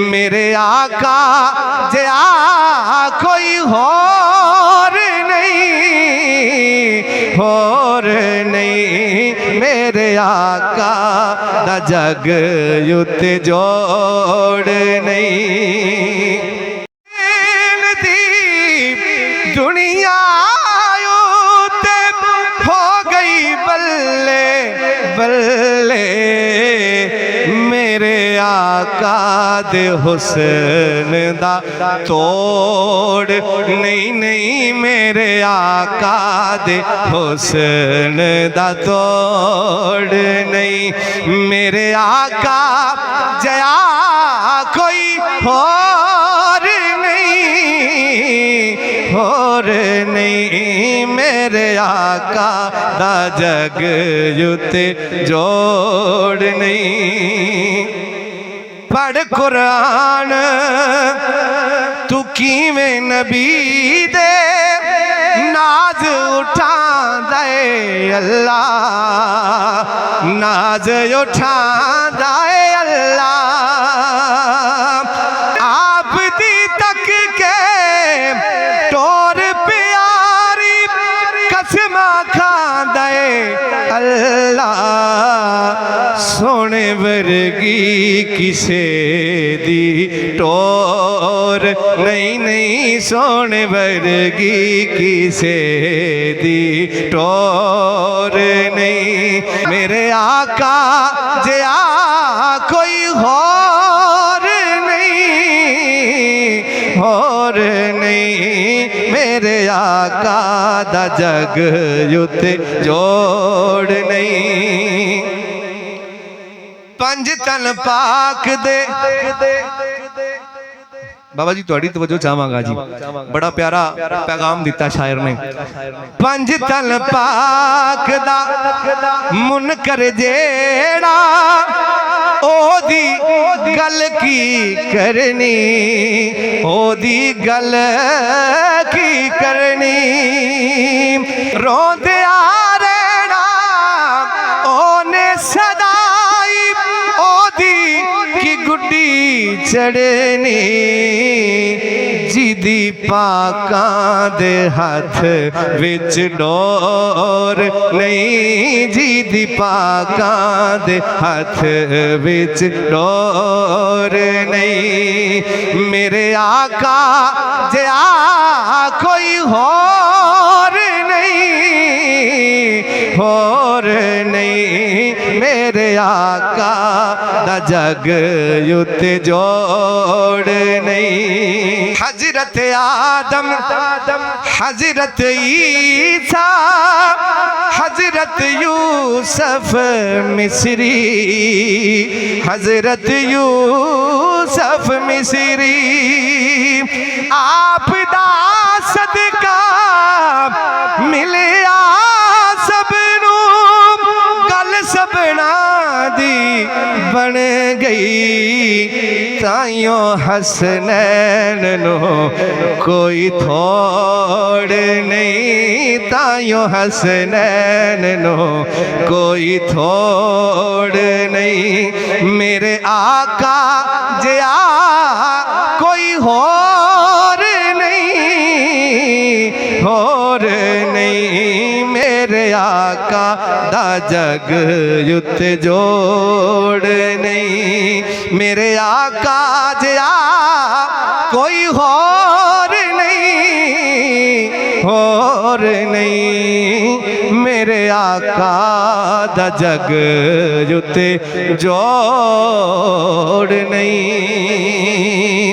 मेरे आका जया कोई होर नहीं मेरे आका दा जग युत जोड़ नहीं। दुनिया युते हो गई बल्ले बल्ले मेरे आका दे हुस्न दा तोड़ नहीं मेरे आका दे हुस्न दा तोड़ नहीं। मेरे आका जया कोई होर नहीं मेरे आका दा जग युत जोड़ नहीं। पढ़ कुरान तू किवें नबी दे नाज उठा दे अल्लाह नाज उठा दे अल्लाह। आप दी तक के टोर प्यारी कसम खा दे अल्लाह सोने वर्गी किसे दी टोर नहीं सोने वर्गी किसे दी टोर नहीं। मेरे आका जया कोई होर नहीं मेरे आका दा जग युत जोड़ नहीं। पंज तन पाक दे बाबा जी थोड़ी तवज्जो चाहांगा जी बड़ा प्यारा पैगाम दिता शायर ने। पंज तन पाक दा मुनकर जेड़ा ओदी गल की करनी ओदी गल की करनी। रोंदे आ रहना ओने सदाई ओदी की गुड्डी चढ़नी जिदी पाकां दे हथ विच डोर नहीं जिदी पाकां दे हथ विच डोर नहीं। मेरे आका जया कोई होर नहीं मेरे आका दा जग युत जोड़ नहीं। हजरत आदम हजरत ईसा हजरत यूसुफ मिस्री हजरत यूसुफ मिस्री आप दा सदका मिलिया सबनू गल सबना दी बन गई। ताइयों हसनैन नो कोई थोड़ नहीं ताइयों हसनैन नो कोई थोड़ नहीं। मेरे आका जया कोई होर नहीं मेरे आका दा जग युत जोड़ नहीं। मेरे आका जया कोई होर नहीं मेरे आका दा जग युत जोड़ नहीं।